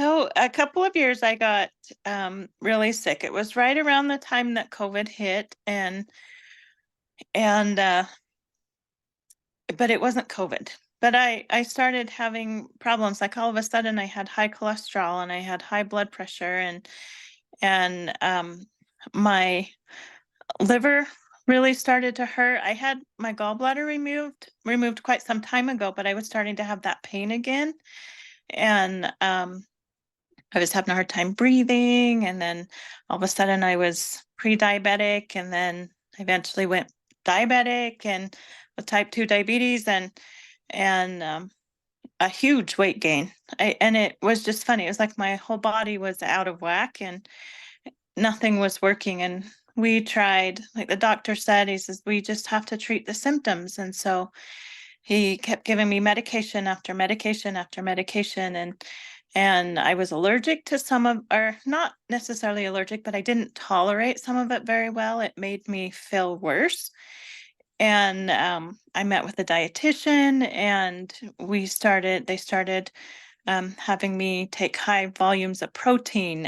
So a couple of years I got really sick. It was right around the time that COVID hit and but it wasn't COVID. But I started having problems. Like all of a sudden I had high cholesterol and I had high blood pressure and my liver really started to hurt. I had my gallbladder removed quite some time ago, but I was starting to have that pain again. And I was having a hard time breathing, and then all of a sudden I was pre-diabetic, and then I eventually went diabetic and with type 2 diabetes and a huge weight gain. And it was just funny. It was like my whole body was out of whack and nothing was working. And we tried, like the doctor said, he says, we just have to treat the symptoms. And so he kept giving me medication after medication after medication, and I was allergic to some of, or not necessarily allergic, but I didn't tolerate some of it very well. It made me feel worse. And I met with a dietitian, and they started having me take high volumes of protein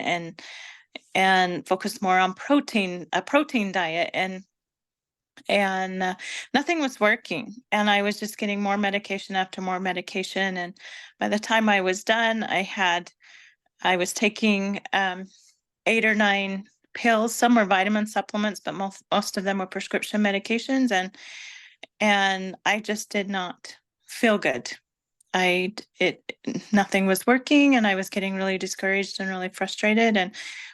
and focus more on a protein diet, and nothing was working, and I was just getting more medication after more medication. And by the time I was done, I was taking 8 or 9 pills. Some were vitamin supplements, but most of them were prescription medications, and I just did not feel good. I it Nothing was working, and I was getting really discouraged and really frustrated. And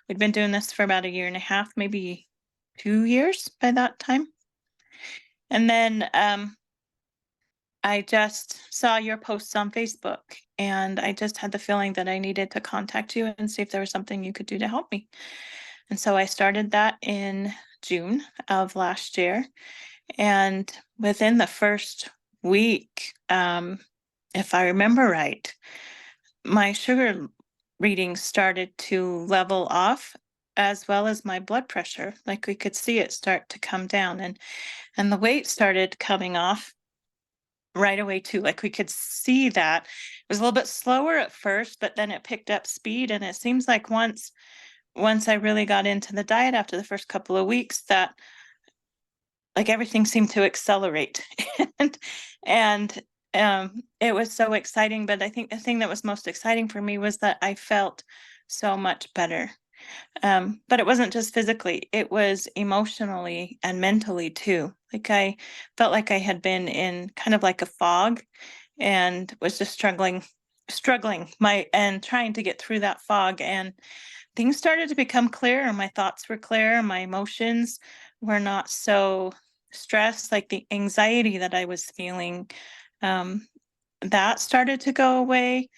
we'd been doing this for about a year and a half, maybe 2 years by that time. And then I just saw your posts on Facebook, and I just had the feeling that I needed to contact you and see if there was something you could do to help me. And so I started that in June of last year. And within the first week, if I remember right, my sugar readings started to level off, as well as my blood pressure. Like we could see it start to come down, and the weight started coming off right away too. Like we could see that it was a little bit slower at first, but then it picked up speed. And it seems like once I really got into the diet after the first couple of weeks, that like everything seemed to accelerate. and it was so exciting. But I think the thing that was most exciting for me was that I felt so much better. But it wasn't just physically, it was emotionally and mentally too. Like I felt like I had been in kind of like a fog and was just struggling and trying to get through that fog. And things started to become clear. My thoughts were clear. My emotions were not so stressed. Like the anxiety that I was feeling, um, that started to go away.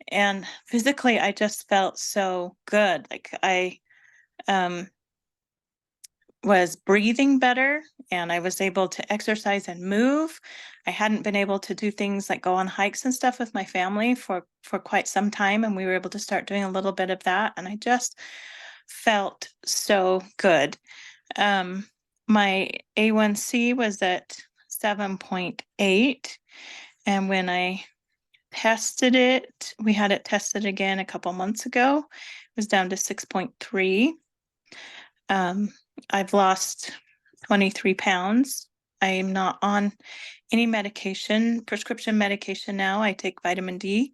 And physically, I just felt so good. Like I um, was breathing better, and I was able to exercise and move. I hadn't been able to do things like go on hikes and stuff with my family for quite some time, and we were able to start doing a little bit of that, and I just felt so good. Um, my A1C was at 7.8, and when I tested it, we had it tested again a couple months ago, it was down to 6.3. Um, I've lost 23 pounds. I am not on any medication, prescription medication now. I take vitamin D,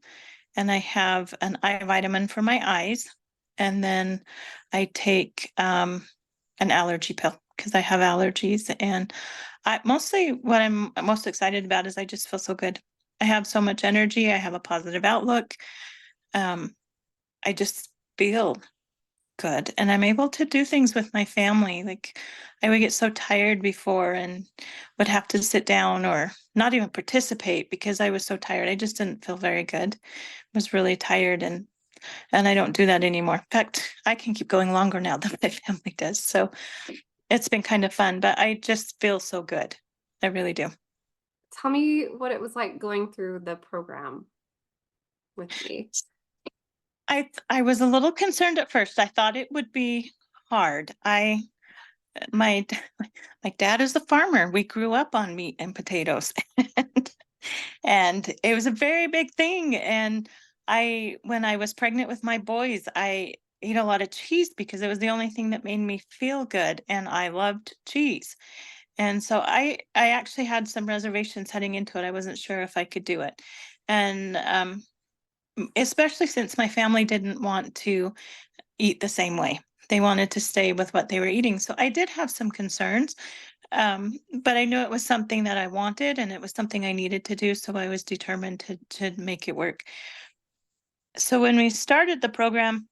and I have an eye vitamin for my eyes. And then I take an allergy pill because I have allergies. And mostly what I'm most excited about is I just feel so good. I have so much energy. I have a positive outlook. Um, I just feel good, and I'm able to do things with my family. Like I would get so tired before and would have to sit down or not even participate because I was so tired. I just didn't feel very good. I was really tired, and I don't do that anymore. In fact, I can keep going longer now than my family does. So it's been kind of fun, but I just feel so good. I really do. Tell me what it was like going through the program with me. I was a little concerned at first. I thought it would be hard. My my dad is a farmer. We grew up on meat and potatoes, and it was a very big thing. And when I was pregnant with my boys, I ate a lot of cheese because it was the only thing that made me feel good, and I loved cheese. And so I actually had some reservations heading into it. I wasn't sure if I could do it. And especially since my family didn't want to eat the same way. They wanted to stay with what they were eating. So I did have some concerns, but I knew it was something that I wanted and it was something I needed to do. So I was determined to make it work. So when we started the program,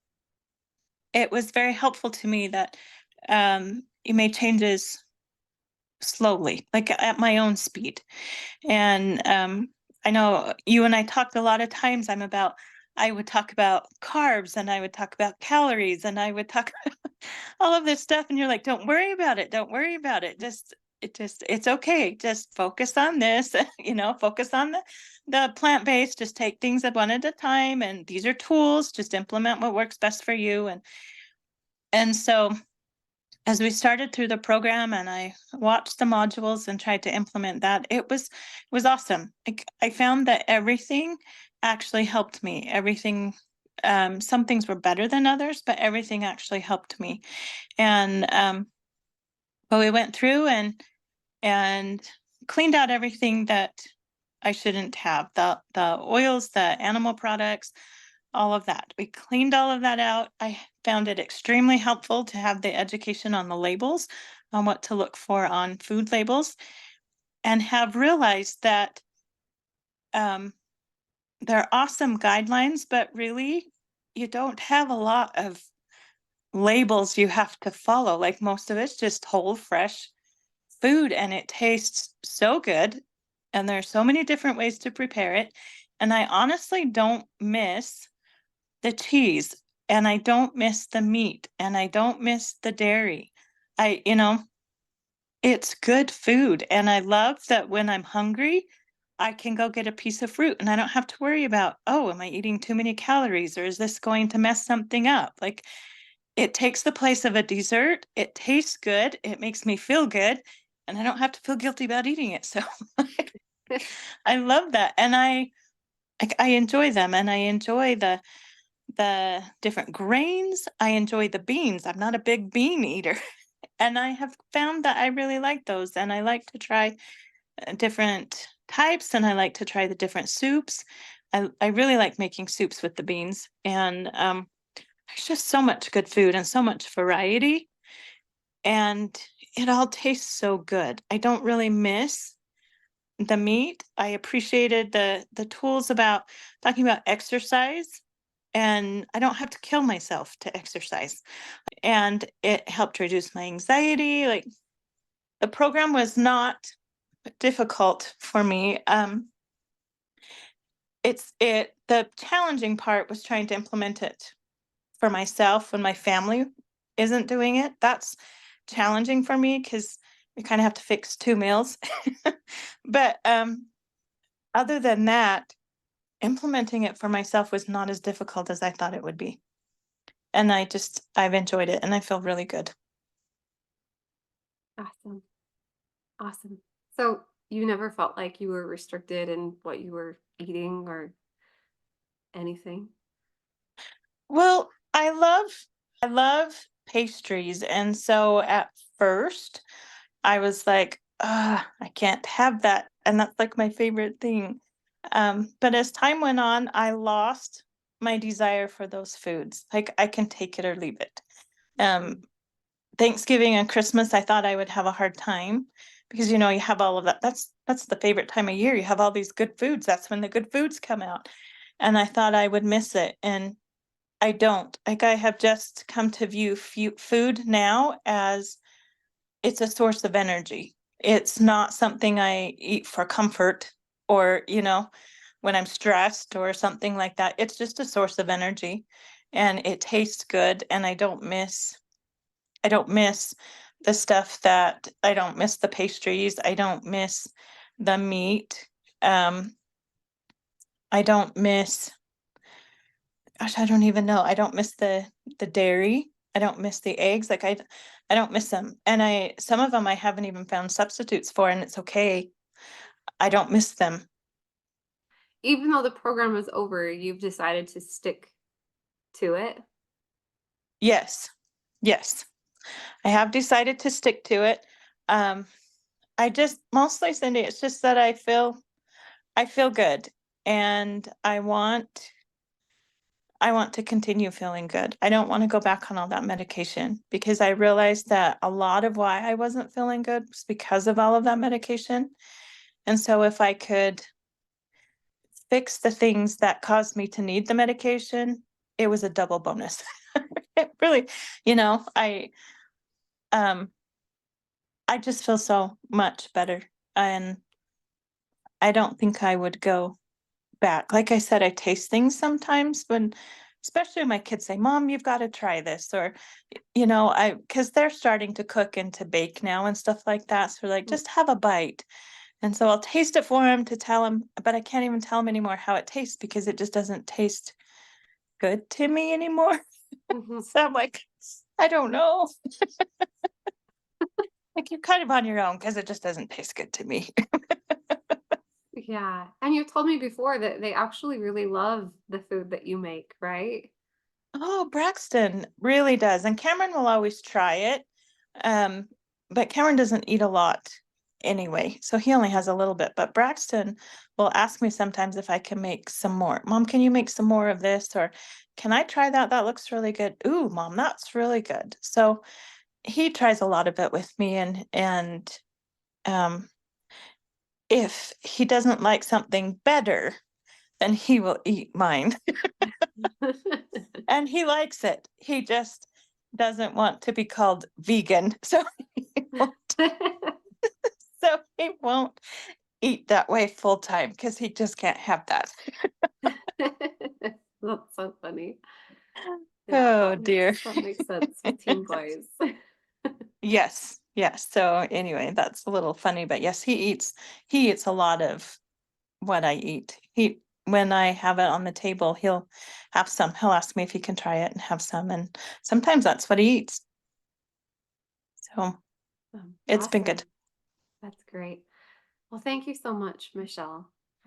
it was very helpful to me that you made changes slowly, like at my own speed. And I know you and I talked a lot of times. I would talk about carbs and I would talk about calories and I would talk all of this stuff. And you're like, don't worry about it. Don't worry about it. It's okay. Just focus on this, focus on the plant-based, just take things one at a time. And these are tools, just implement what works best for you. And so as we started through the program and I watched the modules and tried to implement that, it was awesome. I found that everything actually helped me. Everything, some things were better than others, but everything actually helped me. And but we went through and cleaned out everything that I shouldn't have. The oils, the animal products, all of that. We cleaned all of that out. I found it extremely helpful to have the education on the labels, on what to look for on food labels, and have realized that they're awesome guidelines, but really you don't have a lot of labels you have to follow. Like most of it's just whole, fresh food, and it tastes so good. And there are so many different ways to prepare it. And I honestly don't miss the cheese, and I don't miss the meat, and I don't miss the dairy. I, you know, it's good food. And I love that when I'm hungry, I can go get a piece of fruit and I don't have to worry about, oh, am I eating too many calories or is this going to mess something up? Like it takes the place of a dessert. It tastes good. It makes me feel good. And I don't have to feel guilty about eating it. So I love that. And I enjoy them, and I enjoy the different grains. I enjoy the beans. I'm not a big bean eater. And I have found that I really like those. And I like to try different types, and I like to try the different soups. I really like making soups with the beans. And there's just so much good food and so much variety. And it all tastes so good. I don't really miss the meat. I appreciated the tools about talking about exercise, and I don't have to kill myself to exercise. And it helped reduce my anxiety. Like the program was not difficult for me. The challenging part was trying to implement it for myself when my family isn't doing it. That's challenging for me because we kind of have to fix two meals. But other than that, implementing it for myself was not as difficult as I thought it would be. And I've enjoyed it and I feel really good. Awesome. Awesome. So you never felt like you were restricted in what you were eating or anything? Well, I love pastries. And so at first I was like, I can't have that. And that's like my favorite thing. But as time went on, I lost my desire for those foods. Like I can take it or leave it. Um, Thanksgiving and Christmas, I thought I would have a hard time because you have all of that. That's the favorite time of year. You have all these good foods. That's when the good foods come out. And I thought I would miss it. And I don't. Like I have just come to view food now as it's a source of energy. It's not something I eat for comfort or, when I'm stressed or something like that. It's just a source of energy and it tastes good, and I don't miss the stuff that I don't miss the pastries. I don't miss the meat. Um, I don't miss, gosh, I don't even know. I don't miss the dairy. I don't miss the eggs. Like I don't miss them. And some of them I haven't even found substitutes for, and it's okay. I don't miss them. even though the program is over, you've decided to stick to it? Yes, yes. I have decided to stick to it. Um, I just mostly, Cindy, it's just that I feel good and I want to continue feeling good. I don't want to go back on all that medication because I realized that a lot of why I wasn't feeling good was because of all of that medication. And so if I could fix the things that caused me to need the medication, it was a double bonus. It really, you know, um I just feel so much better. And I don't think I would go back. Like I said, I taste things sometimes when, especially when my kids say, Mom, you've got to try this. Or, because they're starting to cook and to bake now and stuff like that. So, like, Mm, just have a bite. And so I'll taste it for him to tell him, but I can't even tell him anymore how it tastes because it just doesn't taste good to me anymore. mhm. So I'm like, I don't know. Like, you're kind of on your own because it just doesn't taste good to me. Yeah, and you told me before that they actually really love the food that you make, right? Oh, Braxton really does. And Cameron will always try it. Um, but Cameron doesn't eat a lot anyway, so he only has a little bit. But Braxton will ask me sometimes if I can make some more. Mom, can you make some more of this? Or can I try that? That looks really good. Ooh, Mom, that's really good. So he tries a lot of it with me and um if he doesn't like something better, then he will eat mine. And he likes it. He just doesn't want to be called vegan. So he won't eat that way full time because he just can't have that. That's so funny. Yeah, Oh dear. that makes sense with teen boys. Yes, yes. So anyway, that's a little funny, but yes, he eats a lot of what I eat. He When I have it on the table, he'll have some. He'll ask me if he can try it and have some, and sometimes that's what he eats. So it's been good. Awesome. That's great. Well, thank you so much, Michelle.